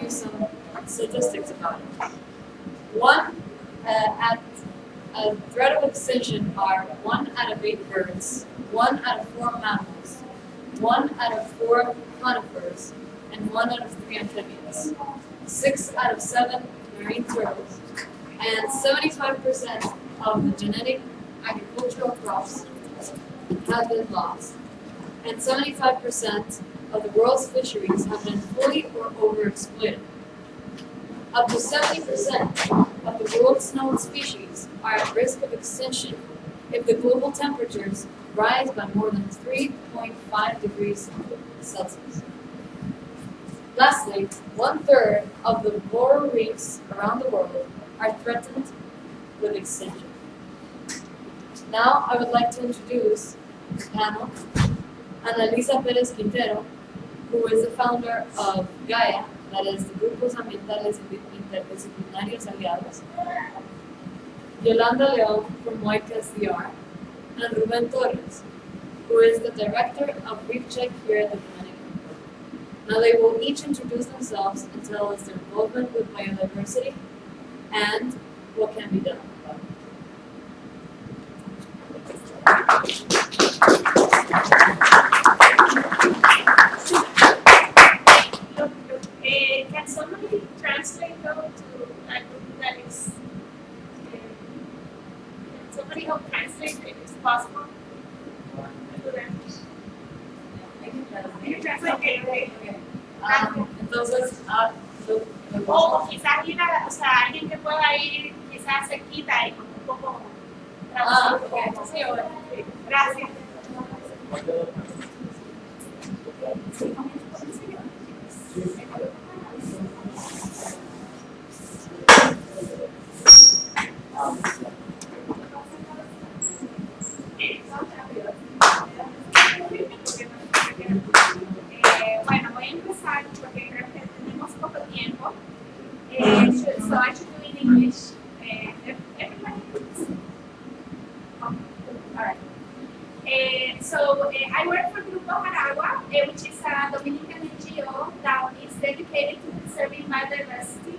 you some statistics about it. One, at a threat of extinction are 1 out of 8 birds, 1 out of 4 mammals, 1 out of 4 conifers, and 1 out of 3 amphibians, 6 out of 7 marine turtles, and 75% of the genetic agricultural crops have been lost, and 75% of the world's fisheries have been fully or overexploited. Up to 70% of the world's known species are at risk of extinction if the global temperatures rise by more than 3.5 degrees Celsius. Lastly, 1/3 of the coral reefs around the world are threatened with extinction. Now I would like to introduce the panel Analisa Pérez Quintero, who is the founder of GAIA, that is the Grupos Ambientales Interdisciplinarios Aliados, Yolanda León from Moicas DR, and Ruben Torres, who is the director of Reef Check here at the Dominican Republic. Now they will each introduce themselves and tell us their involvement with biodiversity and what can be done about it. Can somebody translate though to that is? Can somebody help translate if it's possible? Okay. Entonces, O quizás ir a, o sea, alguien que pueda ir quizás cerquita y un poco traducir. sí, bueno. Gracias. Bueno, voy a empezar porque creo que tenemos poco tiempo. So I should do in English. Everybody? Alright. I work for Grupo Jaragua, which is a Dominican NGO that is dedicated to preserving biodiversity.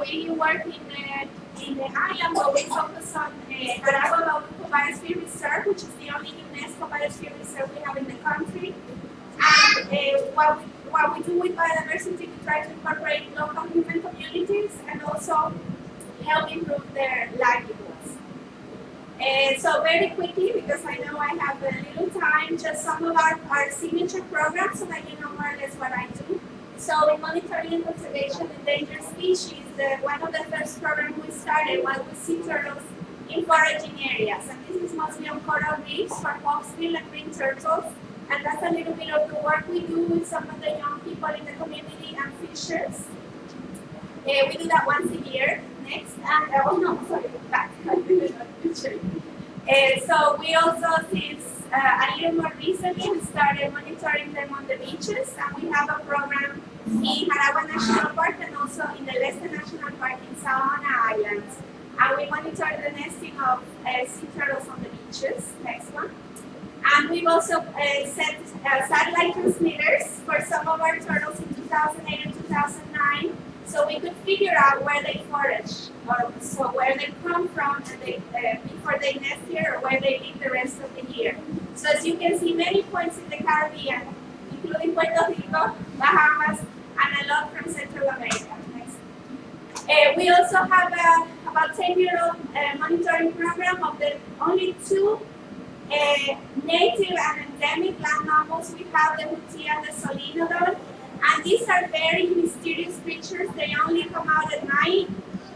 We work in the island where we focus on Jaragua Biosphere Reserve, which is the only UNESCO biosphere reserve we have in the country. And what we do with biodiversity, we try to incorporate local human communities and also help improve their livelihoods. So very quickly, because I know I have a little time, just some of our signature programs so that you know more or less what I do. So in monitoring and conservation of endangered species, one of the first programs we started was with sea turtles in foraging areas. And this is mostly on coral reefs for hawksbill and green turtles. And that's a little bit of the work we do with some of the young people in the community and fishers. We do that once a year. Next, and oh no, sorry, back. So we also, since a little more recently, we started monitoring them on the beaches, and we have a program in Jaragua National Park and also in the Leste National Park in Saona Islands. And we monitor the nesting of sea turtles on the beaches. Next one. And we've also set satellite transmitters for some of our turtles in 2008 and 2009, so we could figure out where they forage, or so where they come from and before they nest here, or where they live the rest of the year. So as you can see, many points in the Caribbean, including Puerto Rico, Bahamas, and a lot from Central America. Next. We also have about 10-year-old monitoring program of the only 2 native and endemic land mammals. We have the hutia and the solinodon, and these are very mysterious creatures. They only come out at night.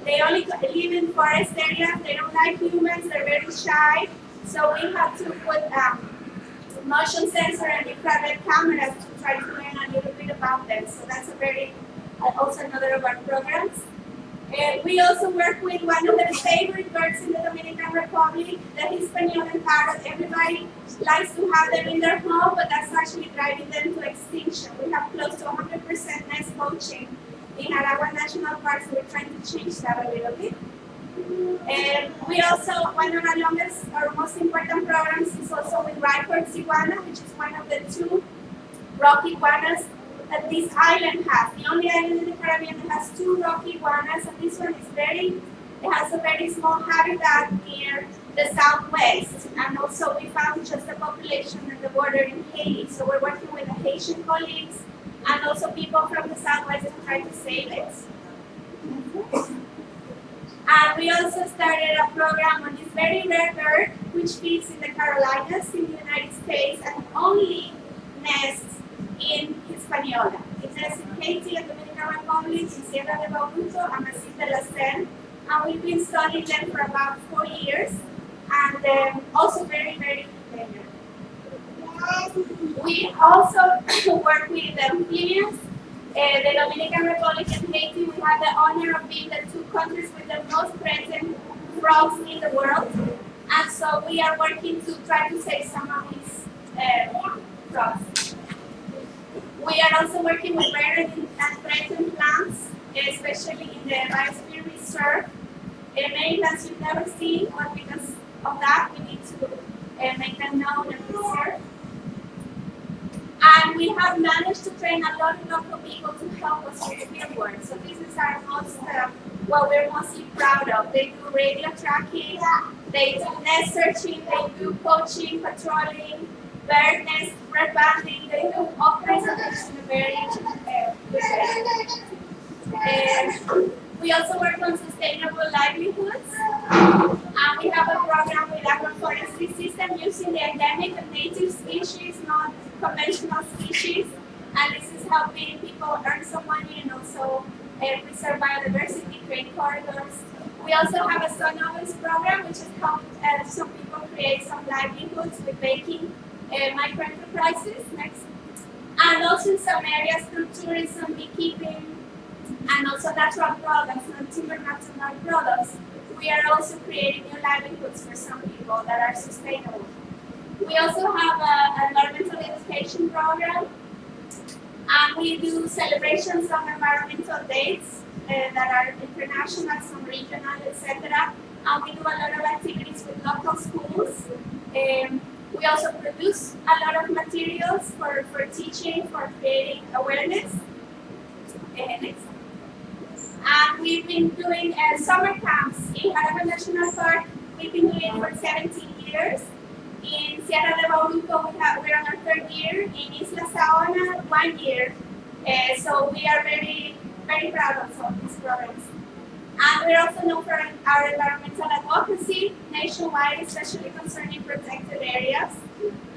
They only live in forest areas. They don't like humans. They're very shy. So we have to put motion sensor and infrared cameras to try to learn a little bit about them. So that's a very also another of our programs. We also work with one of the favorite birds in the Dominican Republic, the Hispaniolan parrot. Everybody likes to have them in their home, but that's actually driving them to extinction. We have close to 100% nest poaching in Jaragua National Park, so we're trying to change that a little bit. We also, one of our longest or most important programs is also with Ryford's iguana, which is one of the 2 rock iguanas that this island has. The only island in the Caribbean that has 2 rocky iguanas, and this one is it has a very small habitat near the southwest. And also we found just a population at the border in Haiti. So we're working with the Haitian colleagues and also people from the southwest to try to save it. And we also started a program on this very rare bird, which feeds in the Carolinas in the United States and only nests in Hispaniola. It nests in Haiti and Dominican Republic, in Sierra de Bauruto, and Massif de la Seine. And we've been studying them for about 4 years, and also very, very endangered. We also work with the amphibians. The Dominican Republic and Haiti, we have the honor of being the 2 countries with the most present frogs in the world. And so we are working to try to save some of these frogs. We are also working with rare and threatened plants, especially in the Biosphere Reserve. Many plants you've never seen, but because of that, we need to make them known and preserve. And we have managed to train a lot of local people to help us with field work. So this is our most, what we're mostly proud of. They do radio tracking, they do nest searching, they do poaching, patrolling, bird nest, red banding, they do all kinds of things in a very we also work on sustainable livelihoods. And we have a program with agroforestry system using the endemic and native species, not conventional species. And this is helping people earn some money and also preserve biodiversity, create corridors. We also have a Sonovus program, which has helped some people create some livelihoods with baking microenterprises. Next. And also in some areas through tourism, beekeeping, and also natural products, non-timber natural products. We are also creating new livelihoods for some people that are sustainable. We also have an environmental education program, and we do celebrations on environmental dates that are international, some regional, etc. And we do a lot of activities with local schools. We also produce a lot of materials for teaching, for creating awareness. And we've been doing summer camps in Jaragua National Park. We've been doing it for 17 years. In Sierra de Bauruto, we're on our 3rd year. In Isla Saona, 1 year. So we are very, very proud of some of these programs. And we're also known for our environmental advocacy nationwide, especially concerning protected areas.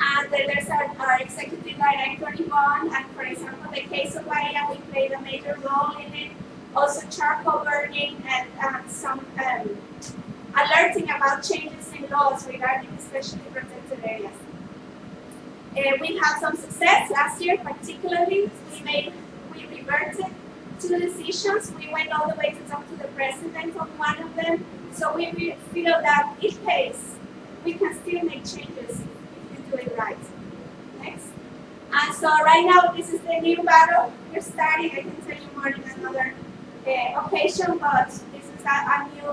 And there's our executive director, Yvonne, and for example, the case of Bahia, we played a major role in it. Also charcoal burning and some alerting about changes in laws regarding especially protected areas. We had some success last year, particularly. We reverted 2 decisions. We went all the way to talk to the president on one of them. So we feel that it pays. We can still make changes if you do it right. Next. And so right now, this is the new battle we're starting. I can tell you more in another occasion, but this is a new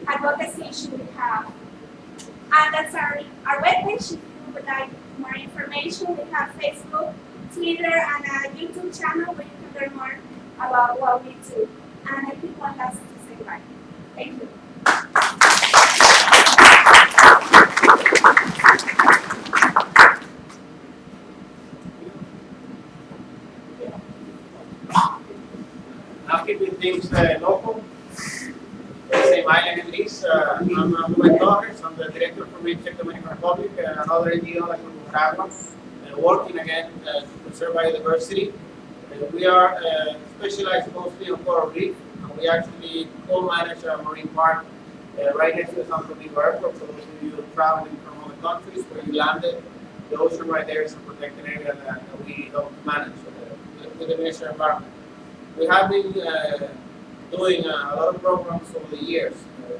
advocacy issue we have. And that's our webpage. If you would like more information, we have Facebook, Twitter, and a YouTube channel where you can learn more about what we do. And I think one last to say bye. Thank you. Now keeping things local, the same island at least. I'm my daughters. I'm the director for Recheck Dominican Republic, another NGO like Nicaragua, working again to preserve biodiversity. We are specialized mostly on coral reef, and we actually co-manage a marine park right next to the San Domingo Airport. So those of you traveling from other countries where you landed, the ocean right there is a protected area that we help manage with the Ministry of Environment. We have been doing a lot of programs over the years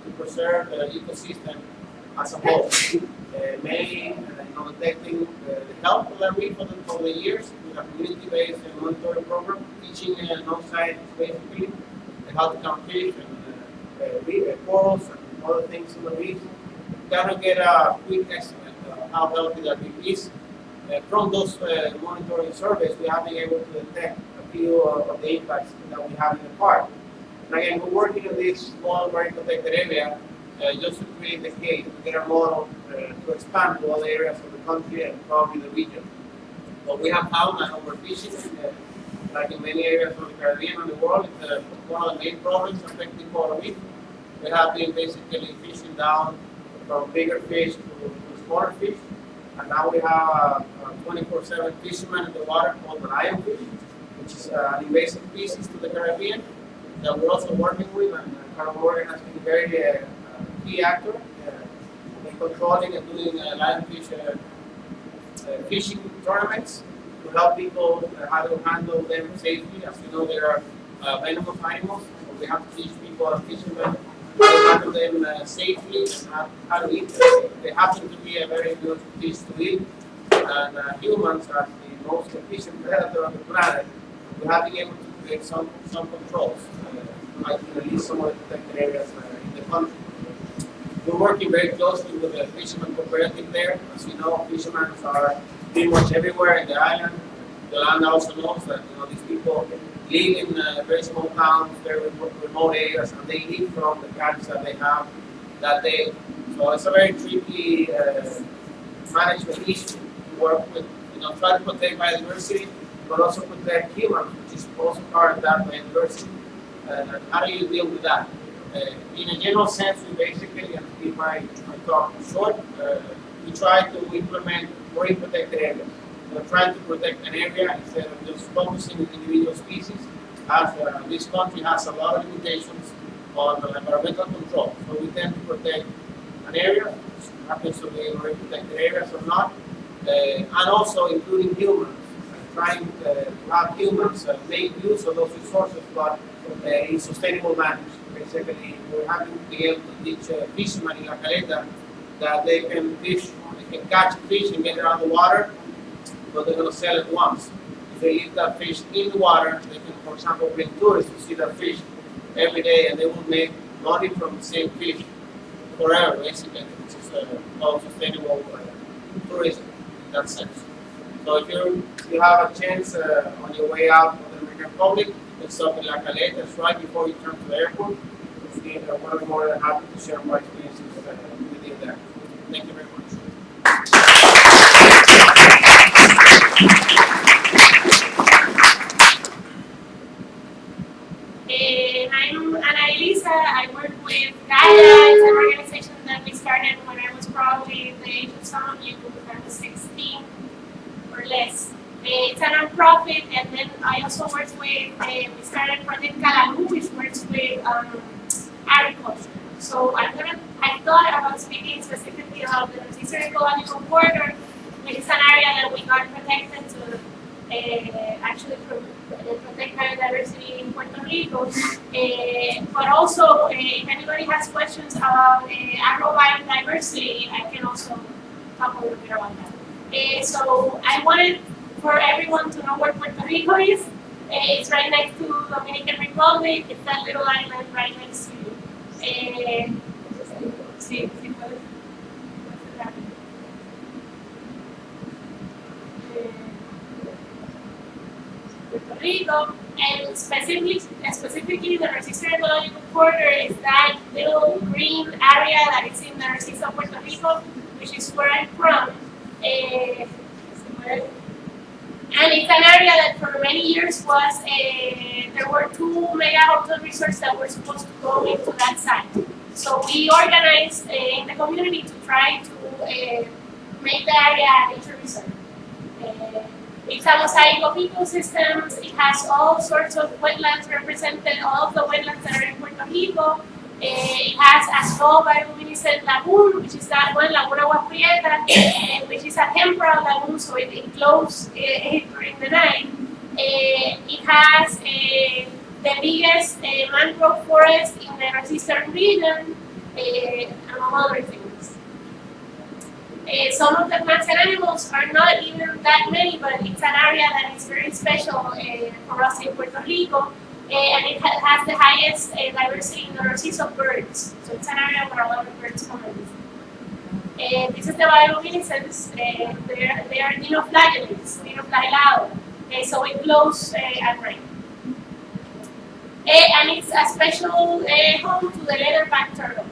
to preserve the ecosystem as a whole. Mainly detecting the health of the reef over the years. We have community-based monitoring program, teaching non-scientists basically how to count fish and corals and other things in the reef. We kind of get a quick estimate of how healthy that reef is. from those monitoring surveys, we have been able to detect a few of the impacts that we have in the park. And again, we're working in this small marine protected area just to create the case, to get a model to expand to other areas of the country and probably the region. But we have found that overfishing, like in many areas of the Caribbean and the world, is one of the main problems affecting coral reef. We have been basically fishing down from bigger fish to smaller fish. And now we have a 24/7 fisherman in the water called the lionfish, which is an invasive species to the Caribbean that we're also working with. And Carol Morgan has been a very key actor in controlling and doing lionfish fishing tournaments to help people how to handle them safely. As you know, they are venomous animals, so we have to teach people and fishermen how to handle them safely and how to eat them. They happen to be a very good fish to eat, and humans are the most efficient predator on the planet. We have been able to create some controls, like at least some of the protected areas in the country. We're working very closely with the fishermen cooperative there. As you know, fishermen are pretty much everywhere in the island. The land also knows that these people live in very small towns, very remote areas, and they eat from the catch that they have that day. So it's a very tricky management issue to work with, try to protect biodiversity, but also protect humans, which is also part of that biodiversity. And how do you deal with that? In a general sense, we basically, and to keep my talk short, we try to implement marine protected areas. We're trying to protect an area instead of just focusing on individual species, as this country has a lot of limitations on environmental control. So we tend to protect an area, which happens to be marine protected areas or not, and also including humans, trying to have humans make use of those resources, but in sustainable manner. Basically, we're having to be able to teach fishermen in La Caleta that they can fish, they can catch fish and get it out of the water, but they're going to sell it once. If they leave that fish in the water, they can, for example, bring tourists to see that fish every day, and they will make money from the same fish forever, basically, which is called sustainable tourism in that sense. So if you have a chance on your way out of the Dominican Republic, it's up in La Caleta, it's right before you turn to the airport. We're more than happy to share my experiences with you there. Thank you very much. I'm Ana Elisa. I work with Gaia. It's an organization that we started when I was probably the age of some of you, when I was 16 or less. It's a non-profit, and then I also work with, we started Project Calamu, which works with agriculture. So I thought about speaking specifically about the Northeastern Ecological Corridor, which is an area that we got protected to actually protect biodiversity in Puerto Rico. But also, if anybody has questions about agro-biodiversity, I can also talk a little bit about that. So I wanted for everyone to know where Puerto Rico is. It's right next to Dominican Republic. It's that little island right next to Puerto Rico, and specifically the Northeastern Ecological Corridor is that little green area that is in the northeast of Puerto Rico, which is where I'm from. And it's an area that for many years was, there were 2 mega hotel resorts that were supposed to go into that site. So we organized in the community to try to make the area a nature reserve. It's a mosaic of ecosystems. It has all sorts of wetlands represented, all of the wetlands that are in Puerto Rico. It has a small bioluminescent lagoon, which is that one, Laguna Agua Prieta, which is a temporal lagoon, so it glows during the night. It has the biggest mangrove forest in the northeastern region, among other things. Some of the plants and animals are not even that many, but it's an area that is very special for us in Puerto Rico. And it has the highest diversity in the northeast of birds. So it's an area where a lot of birds come and visit. This is the bioluminescence. They are dinoflagellated, so it glows at night. And it's a special home to the leatherback turtle,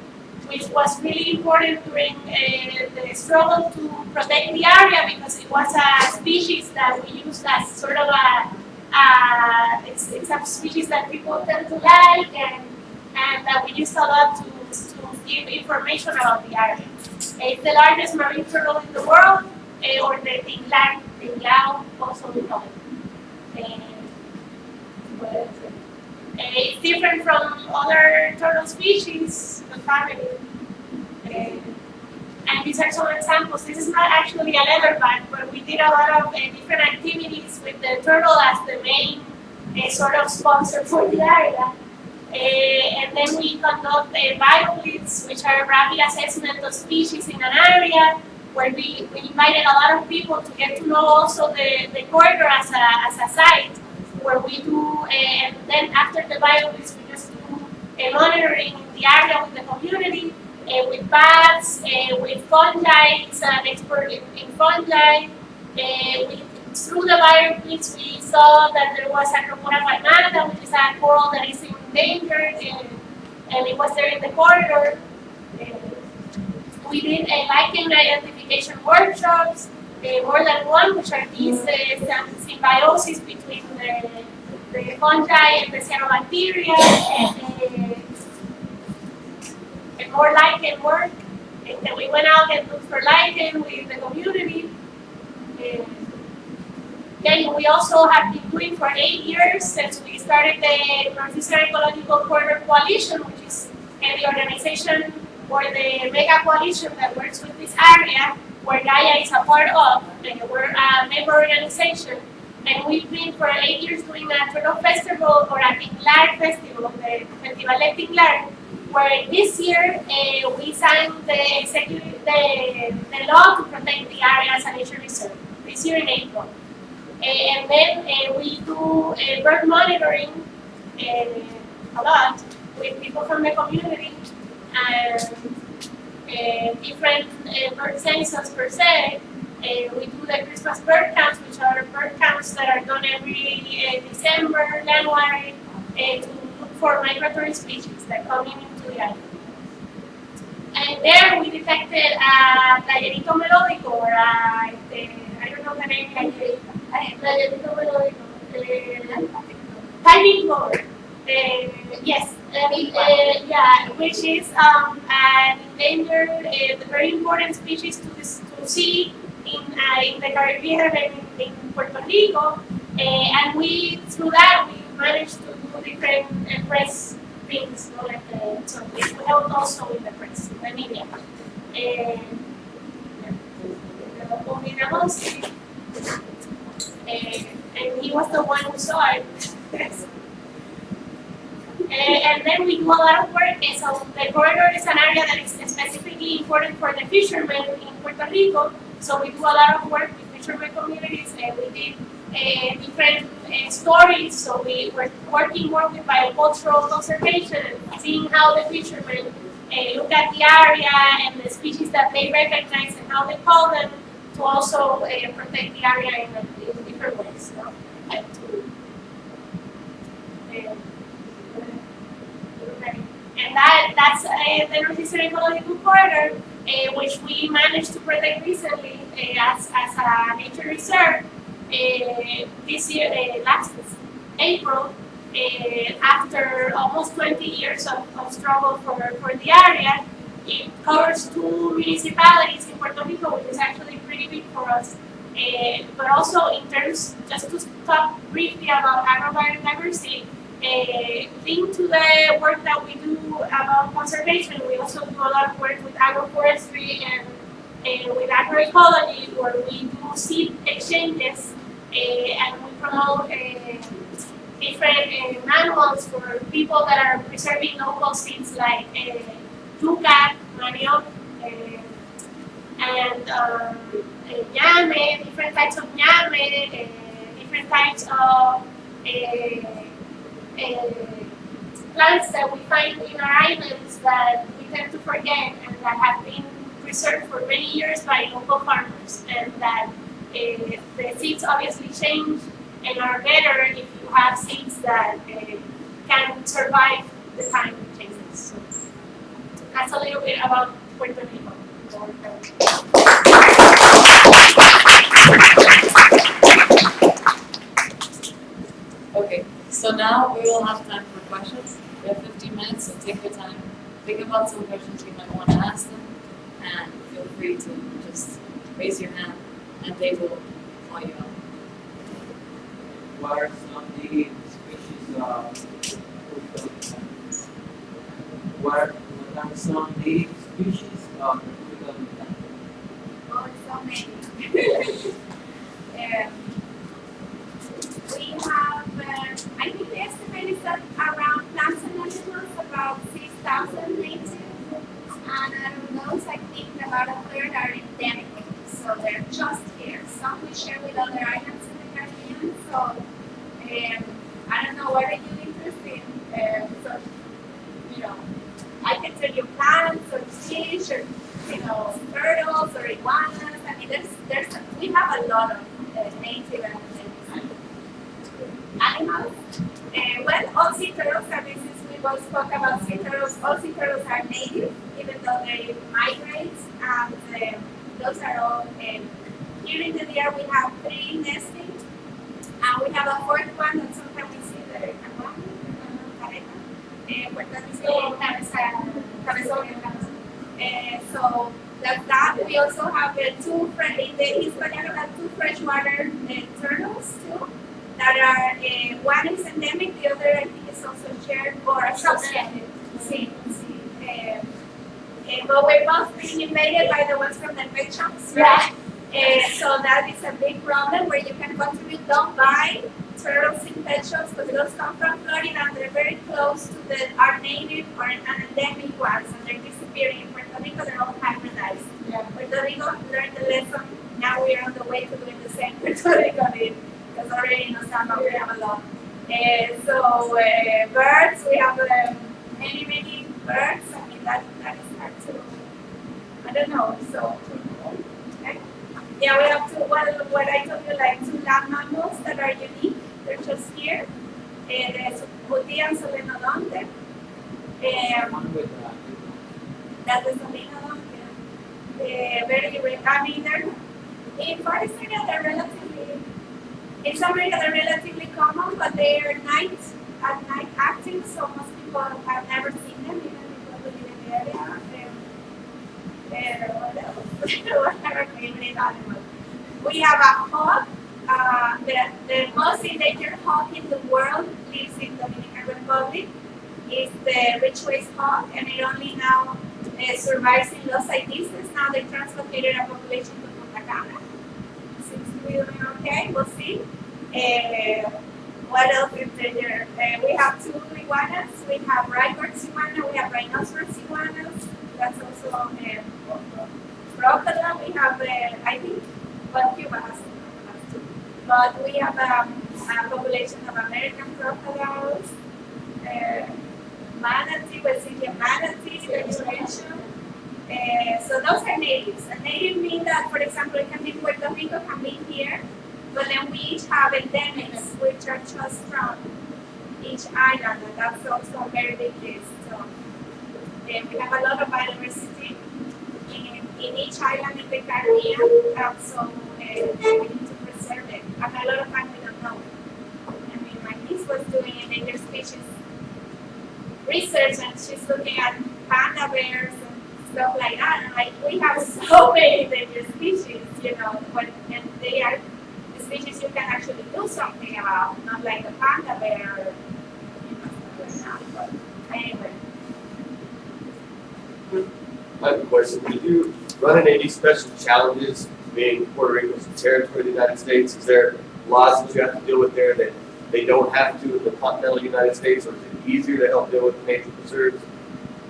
which was really important during the struggle to protect the area because it was a species that we used as sort of it's a species that people tend to like and that we used a lot to give information about the area. It's the largest marine turtle in the world, or the tinglao, also we call it. It's different from other turtle species, the family. And these are some examples. This is not actually a leatherback, but we did a lot of different activities with the turtle as the main sort of sponsor for the area. And then we conduct biolids, which are rapid assessment of species in an area, where we invited a lot of people to get to know also the corridor as a site, where we do, and then after the biolids, we just do monitoring in the area with the community, with bats, with fungi. It's an expert in fungi. Through the biolids, we saw that there was a Crocodile palmata, which is a coral that is endangered, and it was there in the corridor. We did lichen identification workshops, more than one, which are these symbiosis between the fungi and the cyanobacteria, and more lichen work. And then we went out and looked for lichen with the community. Then we also have been doing for 8 years since we started the Northeastern Ecological Corridor Coalition, which is the organization or the mega coalition that works with this area, where Gaia is a part of. We're a member organization, and we've been for 8 years doing a turtle festival or a tinglar festival, the Festival de Tinglar, where this year we signed the law to protect the area as a nature reserve, this year in April. And then we do bird monitoring a lot with people from the community and different bird census per se. We do the Christmas bird counts, which are bird counts that are done every December, January, to look for migratory species that come into the island. And there we detected a gallerito melódico, or I don't know the name, gallerito melódico, piping gourd. Yes, yeah, which is an endangered, very important species to see in the Caribbean and in Puerto Rico. And through that, we managed to do different press things, so we helped also in the press, in the media. And he was the one who saw it. And then we do a lot of work. So the corridor is an area that is specifically important for the fishermen in Puerto Rico. So we do a lot of work with fishermen communities, and we did different stories. So we were working more with biocultural conservation and seeing how the fishermen look at the area and the species that they recognize and how they call them, to also protect the area in different ways. And that's the Northeastern Ecological Corridor, which we managed to protect recently as a nature reserve this year, last April, after almost 20 years of struggle for the area. It covers 2 municipalities in Puerto Rico, which is actually pretty big for us. But also in terms, just to talk briefly about agrobiodiversity, linked to the work that we do about conservation, we also do a lot of work with agroforestry and with agroecology, where we do seed exchanges and we promote different manuals for people that are preserving local seeds like yuca, manioc, and ñame, different types of ñame, different types of plants that we find in our islands that we tend to forget and that have been preserved for many years by local farmers, and that the seeds obviously change and are better if you have seeds that can survive the time it changes. So that's a little bit about Puerto Rico. Okay, so now we will have time for questions. We have 15 minutes, so take your time. Think about some questions you might want to ask them, and feel free to just raise your hand, and they will call you out. What are some native species of what are some native species of República Dominicana? Oh, so many. We have, I think the estimate is that around plants and animals, about 6,000 native. And out of those, I think about a third are endemic. So they're just here. Some we share with other islands in the Caribbean. So I don't know, what are you interested in? So, I can tell you plants or fish or, turtles or iguanas. I mean, we have a lot of native animals. Well, all sea turtles, I mean, since we both spoke about sea turtles, all sea turtles are native, even though they migrate, and those are all, here in the year we have 3 nesting, and we have a 4th one that sometimes we see the so that's that. We also have 2 in the Hispanic, we have 2 freshwater turtles too. That are, one is endemic, the other I think is also shared or associated. But we're both being invaded by the ones from the pet shops, right? So that is a big problem where you can contribute, don't buy turtles in pet shops because those come from Florida and they're very close to our native or an endemic ones, and they're disappearing. In Puerto Rico, they're all hybridized. Puerto Rico learned the lesson, now we're on the way to doing the same. Puerto Rico did. Because already in Osama we have a lot. Birds, we have many birds. I mean, that is hard to, I don't know. So, okay. Yeah, we have 2, what I told you, like 2 land mammals that are unique. They're just here. There's Buti and Solenodonte. That's the Solenodonte. Very rare. I mean, in forest area, they're relatively, in some areas they're relatively common, but they are at night active, so most people have never seen them, even people who live in the area. What else? What are favorite animals? We have a hawk. The most endangered hawk in the world lives in Dominican Republic. It's the Ridgway's hawk, and it only now survives in Los Aitistas. Now they translocated a population to Punta Cana. We're doing okay, we'll see. What else is there? We have 2 iguanas. We have Rybert's iguana, we have rhinoceros iguanas. That's also crocodile. We have, I think, Cuba has 2. But we have a population of American crocodiles, manatee, West Indian manatee, vegetation. So those are natives. A native means that, for example, it can be Puerto Rico, can be here, but then we each have endemics, which are just from each island, and that's also a very big list. So we have a lot of biodiversity in each island in the Caribbean, so we need to preserve it. And a lot of times we don't know. I mean, my niece was doing endangered species research, and she's looking at panda bears stuff like that, and like we have so many endangered species, and they are the species you can actually do something about, not like the panda bear or stuff like that. But anyway. I have a question. Did you run into any special challenges being Puerto Rico's territory of the United States? Is there laws that you have to deal with there that they don't have to in the continental United States, or is it easier to help deal with the nature preserves?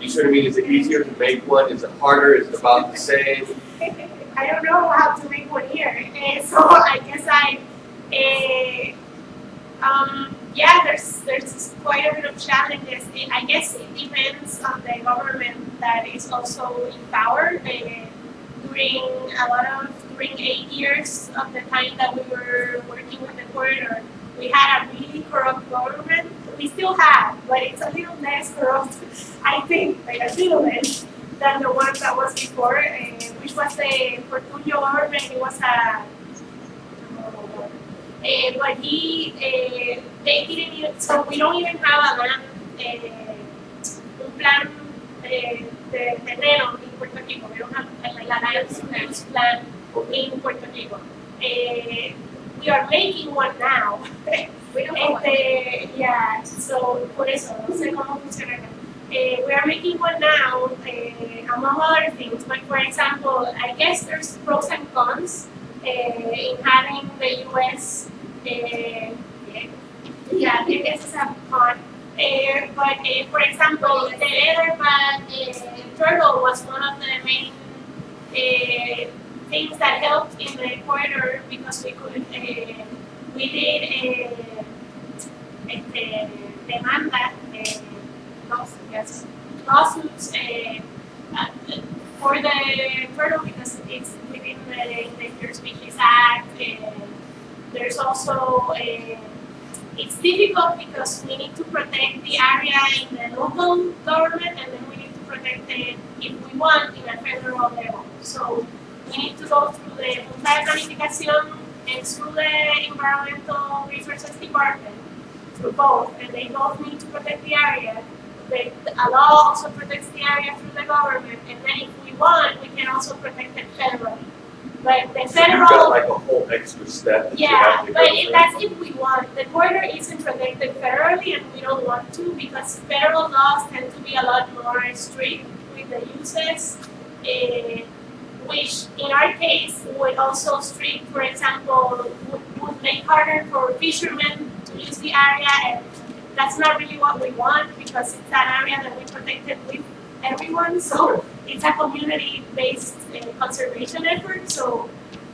You see what I mean? Is it easier to make one? Is it harder? Is it about the same? I don't know how to make one here, so I guess there's quite a bit of challenges. I guess it depends on the government that is also in power. during 8 years of the time that we were working with the corridor, we had a really corrupt government. We still have, but it's a little less corrupt, I think, like a little less than the one that was before, which was the Fortunio government. It was but they didn't even, so we don't even have a land, un plan de terreno in Puerto Rico. We don't have like a land use plan in Puerto Rico. We are making one now. We don't know. Yeah, so por eso, no sé cómo funciona. We are making one now, among other things. But for example, I guess there's pros and cons in having the U.S. Yeah, I guess it's a con. But for example, the leatherback turtle was one of the main things that helped in the corridor because we could we did demanda lawsuits for the turtle because it's within the Endangered Species Act. There's also it's difficult because we need to protect the area in the local government and then we need to protect it if we want in a federal level. So we need to go through the multi-planification and through the Environmental Resources Department, through both, and they both need to protect the area. A law also protects the area through the government, and then if we want, we can also protect it federally. But the So you've federal, got like a whole extra step that you yeah, have to but go through. that's if we want. The border isn't protected federally, and we don't want to because federal laws tend to be a lot more strict with the uses, which in our case would also strict, for example, would make harder for fishermen to use the area, and that's not really what we want because it's an area that we protected with everyone. So it's a community-based conservation effort. So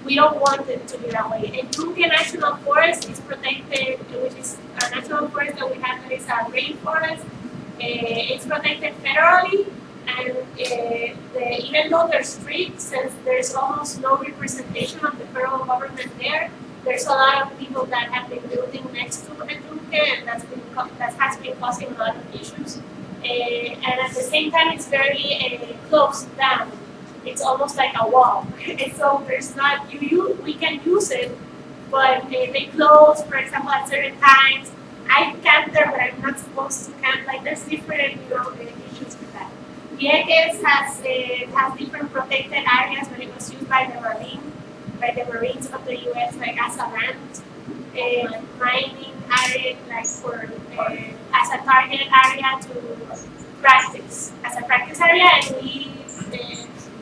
we don't want it to be that way. And Tungue National Forest is protected, which is a national forest that we have that is a rainforest. It's protected federally, and even though they're strict, since there's almost no representation of the federal government there, there's a lot of people that have been building next to the Tungue, and that has been causing a lot of issues. And at the same time, it's very closed down. It's almost like a wall. So there's not we can use it, but they close, for example, at certain times. I camp there, but I'm not supposed to camp. Like there's different, issues with that. Vieques has different protected areas when it was used by the Marines of the U.S. like as a land, mining area, like for as a target area to practice, as a practice area, and we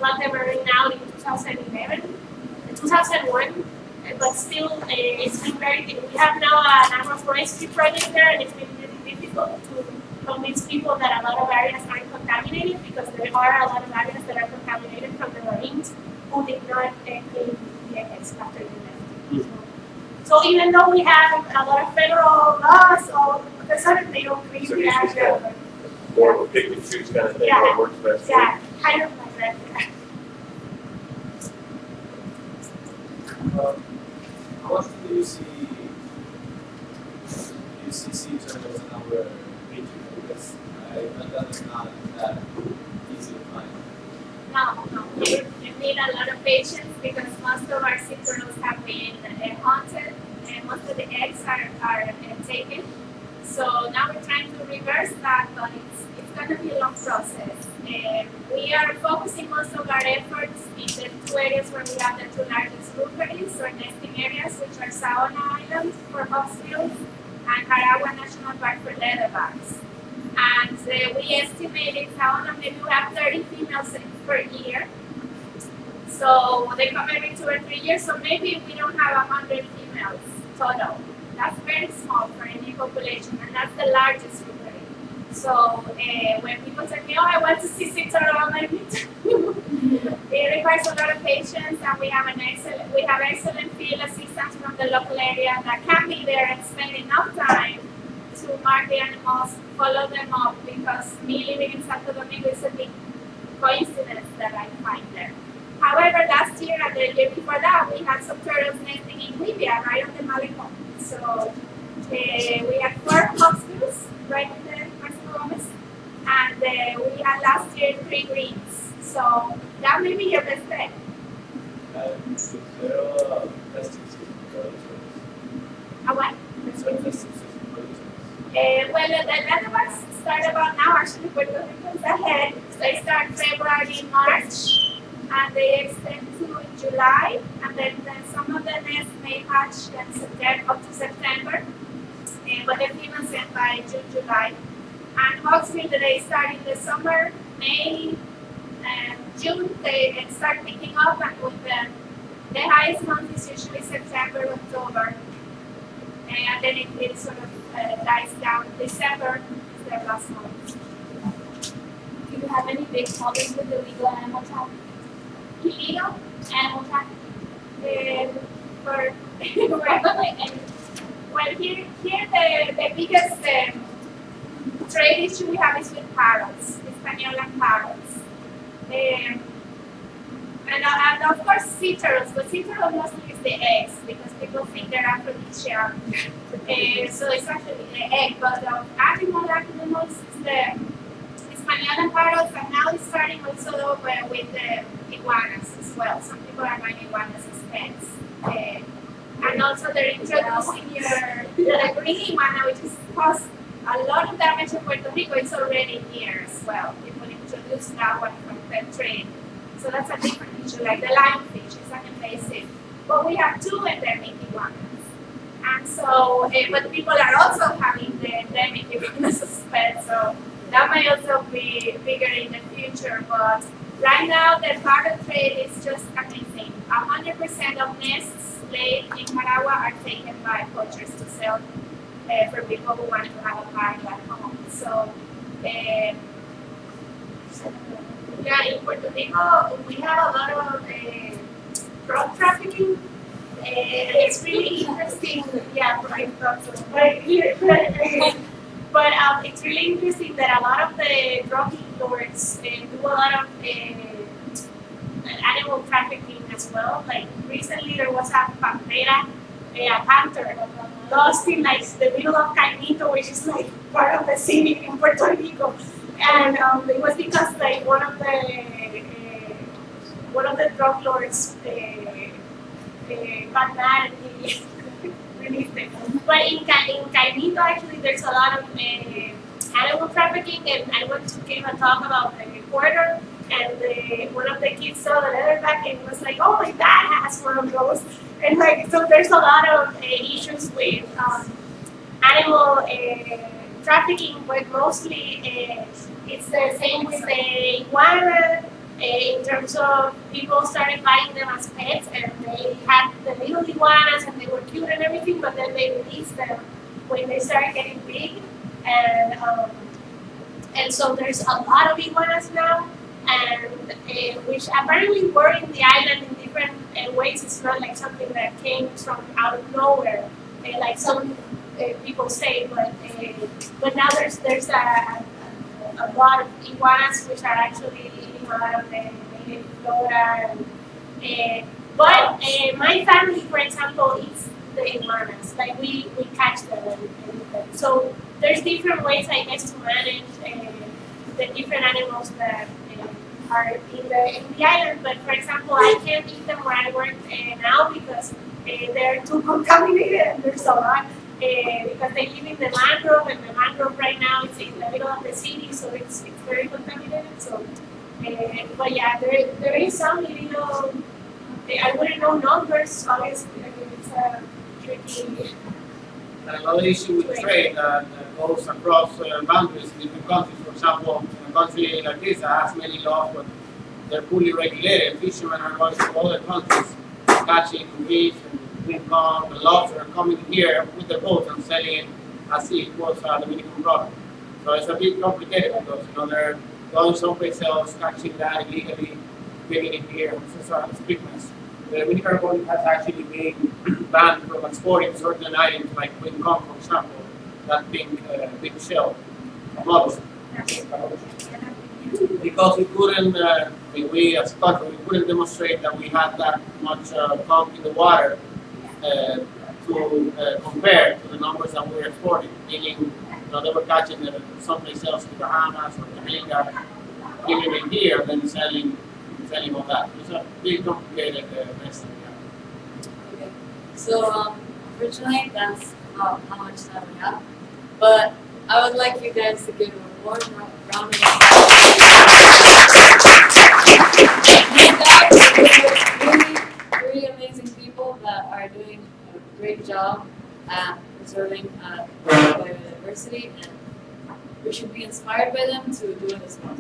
got the Marine out in 2001, but still it's been we have now an agroforestry project there, and it's been really difficult to convince people that a lot of areas aren't contaminated because there are a lot of areas that are contaminated from the Marines who did not clean the eggs after they left. So even though we have a lot of federal laws, all of a sudden they don't clean So the it's just area. more of a pick and choose kind of thing, Yeah. what works best for you. Yeah, kind of like that. How often do you see sea turtles in our region? Because I know that it's not that easy to find. No. You need a lot of patience because most of our sea turtles have been haunted and most of the eggs are taken. So now we're trying to reverse that, but it's going to be a long process. We are focusing most of our efforts in the two areas where we have the two largest rookeries or nesting areas, which are Saona Island for hawksbills and Jaragua National Park for leatherbacks. And we estimate in Saona maybe we have 30 females per year. So they come every 2 or 3 years, so maybe we don't have 100 females total. That's very small for any population, and that's the largest rookery. So when people say, oh, I want to see sea turtle, I'm like, me too. It requires a lot of patience, and we have excellent field assistance from the local area that can be there and spend enough time to mark the animals, follow them up, because me living in Santo Domingo is a big coincidence that I find there. However, last year and the year before that, we had some turtles nesting in Libya, right on the Malecon. So we had 4 hawksbills right in the Marcelo Gomez, and we had last year 3 greens. So that may be your best bet. Is there a testing system for those turtles? A what? Is there a testing system for those turtles? Well, the other ones start about now. Actually, Puerto Rico's ahead. They start February, March, and they extend to July. And then some of the nests may hatch in September, up to September. But the females end by June, July. And hawksbill, they start in the summer, May, and June. They start picking up, and with the highest month is usually September, October. And then it sort of dies down. December is their last month. Do you have any big problems with illegal animal trafficking? Illegal Animal trafficking? for well, here the biggest trade issue we have is with parrots, Hispaniola parrots. And of course sea turtles, but sea turtles mostly is the eggs because people think they're aphrodisiac. So it's actually the egg, but animals is the Hispaniola parrots, and now it's starting also with the iguanas as well. Some people are buying iguanas as pets. And also they're introducing the green iguana, which has caused a lot of damage in Puerto Rico. It's already here as well. People introduce that one from pet trade. So that's a different issue, like the lionfish is an invasive. But we have 2 endemic iguanas. And so, but people are also having the endemic iguanas as pets, so that may also be bigger in the future. But right now, the parrot trade is just amazing. 100% of nests laid in Managua are taken by poachers to sell for people who want to have a parrot at home. So, yeah, in Puerto Rico, we have a lot of drug trafficking. It's really interesting. Yeah, right. But it's really interesting that a lot of the drug lords do a lot of animal trafficking as well. Like recently, there was a pantera, a panther, lost in like the middle of Caimito, which is like part of the city in Puerto Rico. And it was because like one of the drug lords got mad and he released it. But in Caimito, actually, there's a lot of animal trafficking, and I went to give a talk about the reporter, and one of the kids saw the leatherback and was like, "Oh, my dad has one of those." And like, so there's a lot of issues with animal trafficking, but mostly it's the same with the iguana. In terms of people started buying them as pets, and they had the little iguanas and they were cute and everything, but then they released them when they started getting big, and so there's a lot of iguanas now, and which apparently were in the island in different ways. It's not like something that came from out of nowhere, like some people say, but now there's a lot of iguanas which are actually eating a lot of the native flora. But my family, for example, eats the iguanas. Like we catch them and eat them. So there's different ways, I guess, to manage the different animals that are in the island. But for example, I can't eat them where I work now because they're too contaminated, and there's a lot. Because they live in the mangrove, and the mangrove right now is in the middle of the city, so it's very contaminated. So, but yeah, there is some illegal. I wouldn't know numbers, obviously. I mean, it's a tricky. Another issue with trade that goes across boundaries in different countries. For example, in a country like this that has many laws, but they're fully regulated. Fishermen are going to other countries, catching fish and income, the lobster are coming here with the boat and selling it as if it was a Dominican product. So it's a bit complicated because they're going someplace else, catching that illegally, bringing it here. It's a big mess. The Dominican Republic has actually been banned from exporting certain items like income, for example, that big shell, mollusk. Because we couldn't mean, we as a country, we couldn't demonstrate that we had that much pump in the water to compare to the numbers that we're exporting, meaning they were catching it someplace else in the Bahamas or Jamaica, bringing it here, and then selling all that. It's a big complicated mess that we have. Okay. So unfortunately, that's how much time we have. But I would like you guys to give a warm round of applause. These guys are really amazing people that are doing a great job at preserving biodiversity, and we should be inspired by them to do it as well.